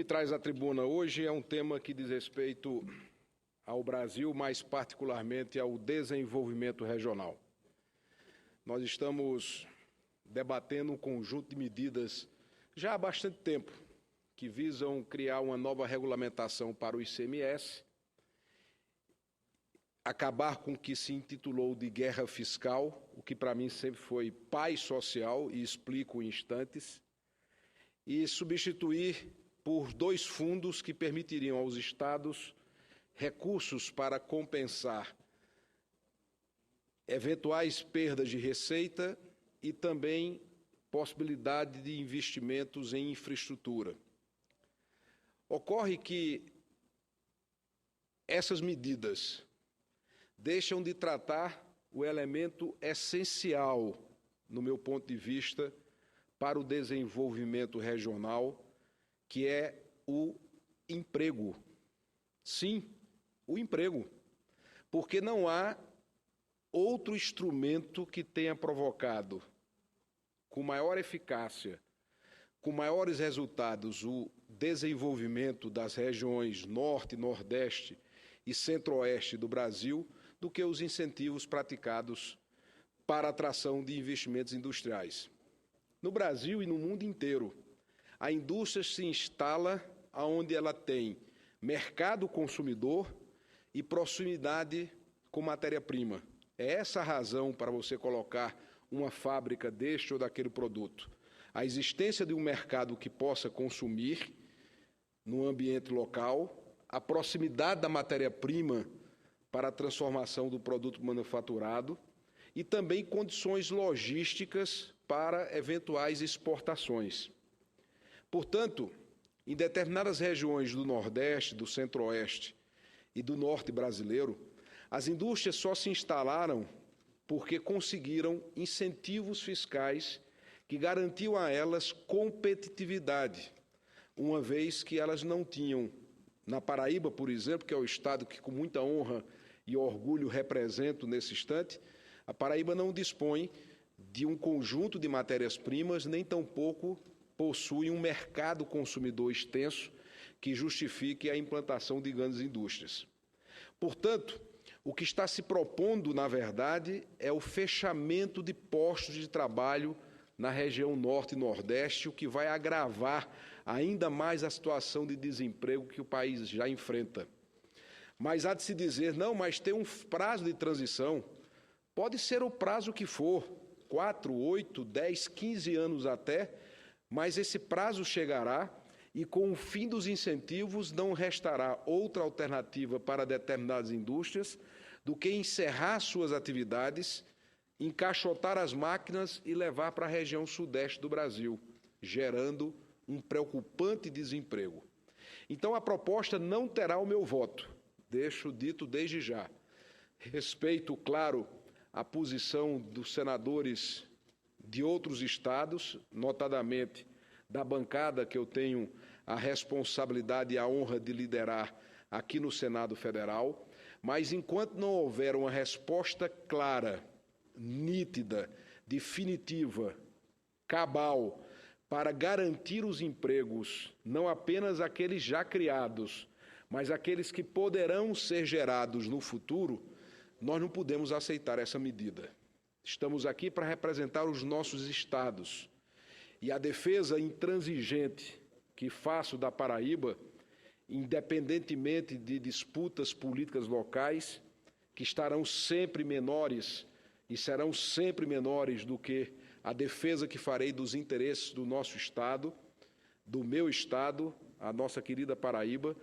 traz à tribuna hoje é um tema que diz respeito ao Brasil, mais particularmente ao desenvolvimento regional. Nós estamos debatendo um conjunto de medidas já há bastante tempo que visam criar uma nova regulamentação para o ICMS, acabar com o que se intitulou de guerra fiscal, o que para mim sempre foi paz social, e explico em instantes, e substituir por dois fundos que permitiriam aos estados recursos para compensar eventuais perdas de receita e também possibilidade de investimentos em infraestrutura. Ocorre que essas medidas deixam de tratar o elemento essencial, no meu ponto de vista, para o desenvolvimento regional, que é o emprego. Sim, o emprego. Porque não há outro instrumento que tenha provocado com maior eficácia, com maiores resultados, o desenvolvimento das regiões Norte, Nordeste e Centro-Oeste do Brasil do que os incentivos praticados para a atração de investimentos industriais. No Brasil e no mundo inteiro, a indústria se instala onde ela tem mercado consumidor e proximidade com matéria-prima. É essa a razão para você colocar uma fábrica deste ou daquele produto. A existência de um mercado que possa consumir no ambiente local, a proximidade da matéria-prima para a transformação do produto manufaturado e também condições logísticas para eventuais exportações. Portanto, em determinadas regiões do Nordeste, do Centro-Oeste e do Norte brasileiro, as indústrias só se instalaram porque conseguiram incentivos fiscais que garantiam a elas competitividade, uma vez que elas não tinham, na Paraíba, por exemplo, que é o estado que com muita honra e orgulho represento nesse instante, a Paraíba não dispõe de um conjunto de matérias-primas, nem tampouco possui um mercado consumidor extenso que justifique a implantação de grandes indústrias. Portanto, o que está se propondo, na verdade, é o fechamento de postos de trabalho na região Norte e Nordeste, o que vai agravar ainda mais a situação de desemprego que o país já enfrenta. Mas há de se dizer, não, mas tem um prazo de transição. Pode ser o prazo que for, 4, 8, 10, 15 anos até, mas esse prazo chegará e com o fim dos incentivos não restará outra alternativa para determinadas indústrias do que encerrar suas atividades, encaixotar as máquinas e levar para a região sudeste do Brasil, gerando um preocupante desemprego. Então, a proposta não terá o meu voto, deixo dito desde já. Respeito, claro, a posição dos senadores de outros estados, notadamente da bancada que eu tenho a responsabilidade e a honra de liderar aqui no Senado Federal, mas enquanto não houver uma resposta clara, nítida, definitiva, cabal, para garantir os empregos, não apenas aqueles já criados, mas aqueles que poderão ser gerados no futuro, nós não podemos aceitar essa medida. Estamos aqui para representar os nossos estados. E a defesa intransigente que faço da Paraíba, independentemente de disputas políticas locais, que estarão sempre menores e serão sempre menores do que a defesa que farei dos interesses do nosso estado, do meu estado, a nossa querida Paraíba,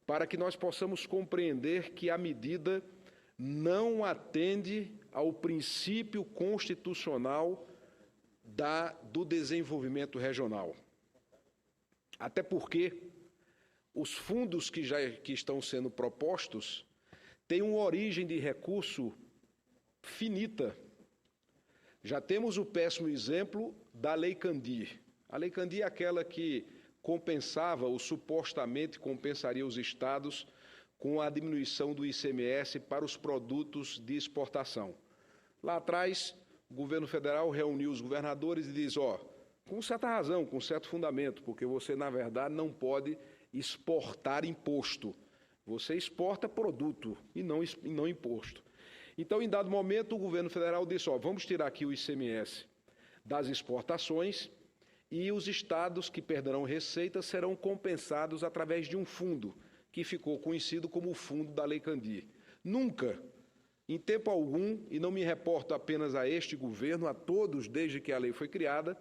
para que nós possamos compreender que a medida não atende ao princípio constitucional do desenvolvimento regional. Até porque os fundos que estão sendo propostos têm uma origem de recurso finita. Já temos o péssimo exemplo da Lei Candir. A Lei Candir é aquela que compensava, ou supostamente compensaria os estados com a diminuição do ICMS para os produtos de exportação. Lá atrás, o governo federal reuniu os governadores e diz, com certa razão, com certo fundamento, porque você, na verdade, não pode exportar imposto. Você exporta produto e não imposto. Então, em dado momento, o governo federal disse, vamos tirar aqui o ICMS das exportações e os estados que perderão receita serão compensados através de um fundo, que ficou conhecido como o Fundo da Lei Candir. Nunca, em tempo algum, e não me reporto apenas a este governo, a todos desde que a lei foi criada,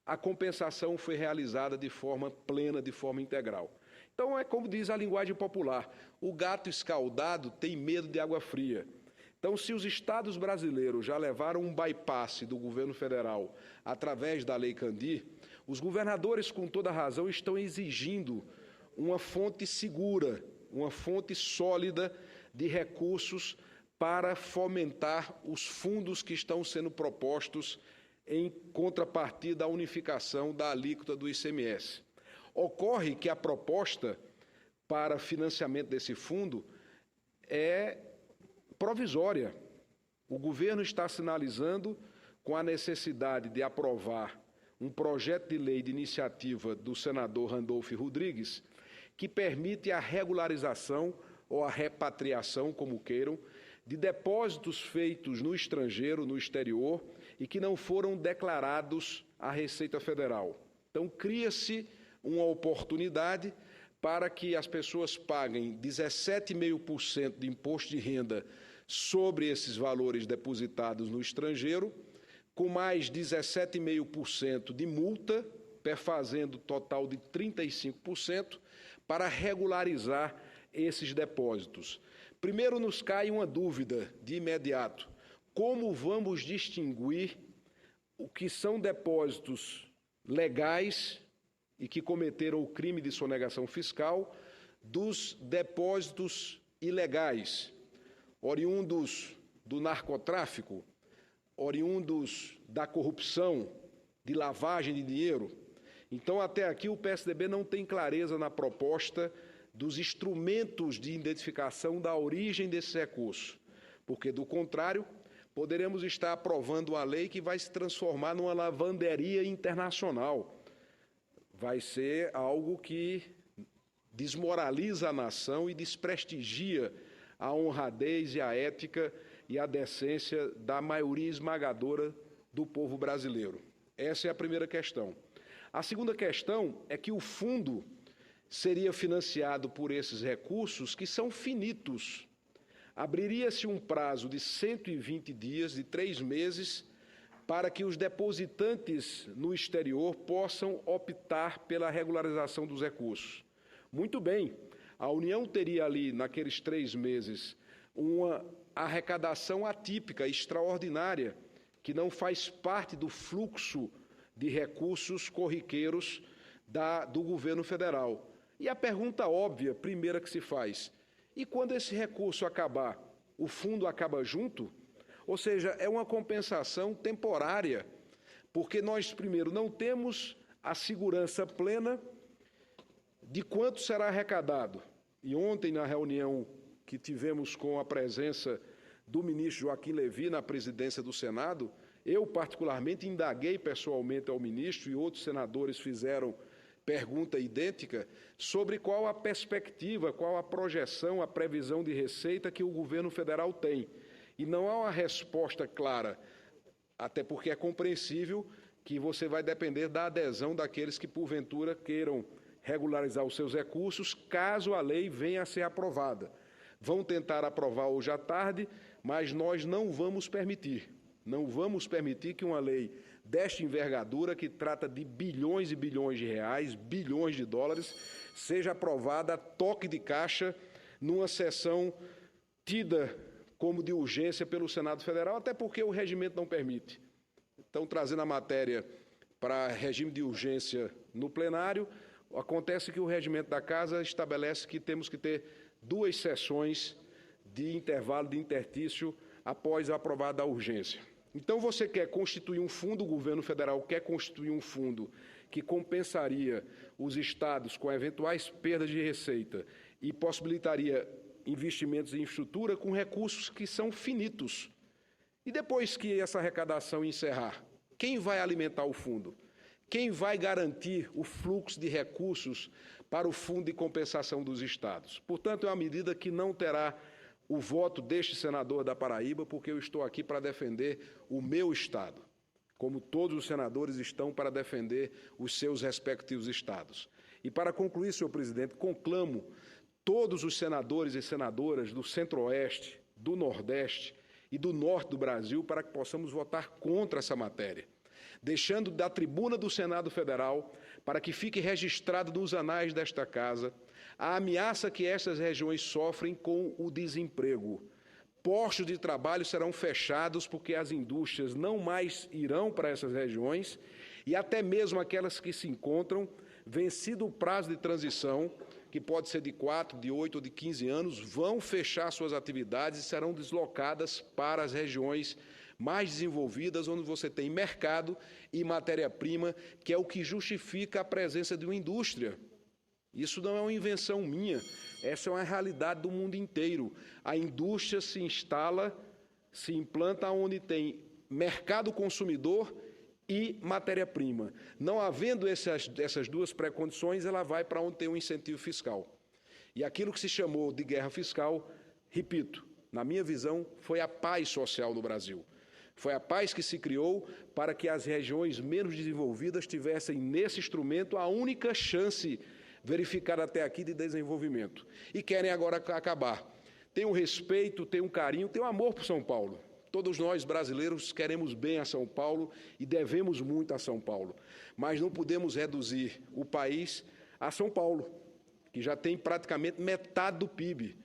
a compensação foi realizada de forma plena, de forma integral. Então, é como diz a linguagem popular, o gato escaldado tem medo de água fria. Então, se os estados brasileiros já levaram um bypass do governo federal através da Lei Candir, os governadores, com toda razão, estão exigindo uma fonte segura, uma fonte sólida de recursos para fomentar os fundos que estão sendo propostos em contrapartida à unificação da alíquota do ICMS. Ocorre que a proposta para financiamento desse fundo é provisória. O governo está sinalizando com a necessidade de aprovar um projeto de lei de iniciativa do senador Randolfo Rodrigues, que permite a regularização ou a repatriação, como queiram, de depósitos feitos no estrangeiro, no exterior, e que não foram declarados à Receita Federal. Então, cria-se uma oportunidade para que as pessoas paguem 17,5% de imposto de renda sobre esses valores depositados no estrangeiro, com mais 17,5% de multa, perfazendo total de 35%, para regularizar esses depósitos. Primeiro nos cai uma dúvida de imediato: como vamos distinguir o que são depósitos legais e que cometeram o crime de sonegação fiscal dos depósitos ilegais, oriundos do narcotráfico, oriundos da corrupção, de lavagem de dinheiro? Então, até aqui, o PSDB não tem clareza na proposta dos instrumentos de identificação da origem desses recursos, porque, do contrário, poderemos estar aprovando uma lei que vai se transformar numa lavanderia internacional. Vai ser algo que desmoraliza a nação e desprestigia a honradez e a ética e a decência da maioria esmagadora do povo brasileiro. Essa é a primeira questão. A segunda questão é que o fundo seria financiado por esses recursos que são finitos. Abriria-se um prazo de 120 dias, de 3 meses, para que os depositantes no exterior possam optar pela regularização dos recursos. Muito bem, a União teria ali, naqueles 3 meses, uma arrecadação atípica, extraordinária, que não faz parte do fluxo de recursos corriqueiros do governo federal. E a pergunta óbvia, primeira que se faz: e quando esse recurso acabar, o fundo acaba junto? Ou seja, é uma compensação temporária, porque nós, primeiro, não temos a segurança plena de quanto será arrecadado. E ontem, na reunião que tivemos com a presença do ministro Joaquim Levy na presidência do Senado, eu, particularmente, indaguei pessoalmente ao ministro e outros senadores fizeram pergunta idêntica sobre qual a perspectiva, qual a projeção, a previsão de receita que o governo federal tem. E não há uma resposta clara, até porque é compreensível que você vai depender da adesão daqueles que, porventura, queiram regularizar os seus recursos, caso a lei venha a ser aprovada. Vão tentar aprovar hoje à tarde, mas nós não vamos permitir. Não vamos permitir que uma lei desta envergadura, que trata de bilhões e bilhões de reais, bilhões de dólares, seja aprovada a toque de caixa numa sessão tida como de urgência pelo Senado Federal, até porque o regimento não permite. Então, trazendo a matéria para regime de urgência no plenário, acontece que o regimento da Casa estabelece que temos que ter 2 sessões de intervalo de interstício após a aprovada a urgência. Então, você quer constituir um fundo, o governo federal quer constituir um fundo que compensaria os estados com eventuais perdas de receita e possibilitaria investimentos em infraestrutura com recursos que são finitos. E depois que essa arrecadação encerrar, quem vai alimentar o fundo? Quem vai garantir o fluxo de recursos para o Fundo de Compensação dos Estados? Portanto, é uma medida que não terá o voto deste senador da Paraíba, porque eu estou aqui para defender o meu Estado, como todos os senadores estão para defender os seus respectivos estados. E para concluir, senhor presidente, conclamo todos os senadores e senadoras do Centro-Oeste, do Nordeste e do Norte do Brasil para que possamos votar contra essa matéria, deixando da tribuna do Senado Federal para que fique registrado nos anais desta Casa a ameaça que essas regiões sofrem com o desemprego. Postos de trabalho serão fechados porque as indústrias não mais irão para essas regiões e até mesmo aquelas que se encontram, vencido o prazo de transição, que pode ser de 4, de 8 ou de 15 anos, vão fechar suas atividades e serão deslocadas para as regiões mais desenvolvidas, onde você tem mercado e matéria-prima, que é o que justifica a presença de uma indústria. Isso não é uma invenção minha, essa é uma realidade do mundo inteiro. A indústria se instala, se implanta onde tem mercado consumidor e matéria-prima. Não havendo essas duas pré-condições, ela vai para onde tem um incentivo fiscal. E aquilo que se chamou de guerra fiscal, repito, na minha visão, foi a paz social no Brasil. Foi a paz que se criou para que as regiões menos desenvolvidas tivessem, nesse instrumento, a única chance verificada até aqui de desenvolvimento. E querem agora acabar. Tem um respeito, tem um carinho, tem um amor por São Paulo. Todos nós, brasileiros, queremos bem a São Paulo e devemos muito a São Paulo. Mas não podemos reduzir o país a São Paulo, que já tem praticamente metade do PIB.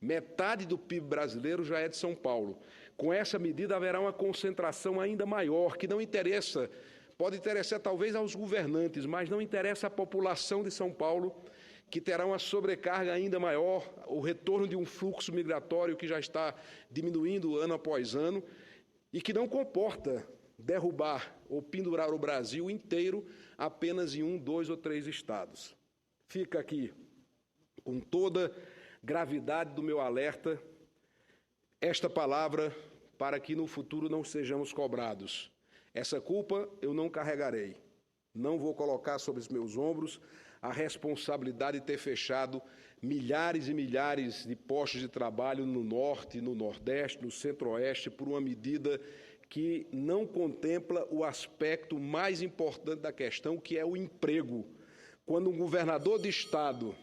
Metade do PIB brasileiro já é de São Paulo. Com essa medida haverá uma concentração ainda maior, que não interessa, pode interessar talvez aos governantes, mas não interessa à população de São Paulo, que terá uma sobrecarga ainda maior, o retorno de um fluxo migratório que já está diminuindo ano após ano e que não comporta derrubar ou pendurar o Brasil inteiro apenas em 1, 2 ou 3 estados. Fica aqui, com toda gravidade do meu alerta, esta palavra para que no futuro não sejamos cobrados. Essa culpa eu não carregarei, não vou colocar sobre os meus ombros a responsabilidade de ter fechado milhares e milhares de postos de trabalho no Norte, no Nordeste, no Centro-Oeste, por uma medida que não contempla o aspecto mais importante da questão, que é o emprego. Quando um governador de Estado,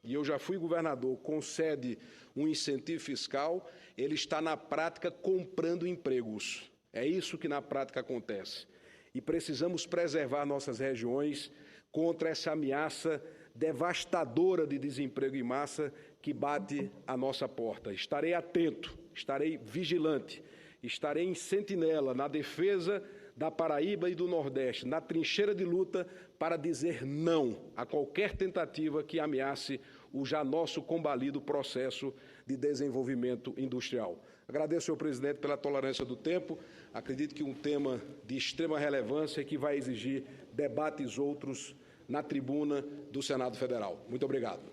e eu já fui governador, concede um incentivo fiscal, ele está, na prática, comprando empregos. É isso que, na prática, acontece. E precisamos preservar nossas regiões contra essa ameaça devastadora de desemprego em massa que bate à nossa porta. Estarei atento, estarei vigilante, estarei em sentinela na defesa da Paraíba e do Nordeste, na trincheira de luta para dizer não a qualquer tentativa que ameace o já nosso combalido processo de desenvolvimento industrial. Agradeço, senhor presidente, pela tolerância do tempo. Acredito que um tema de extrema relevância que vai exigir debates outros na tribuna do Senado Federal. Muito obrigado.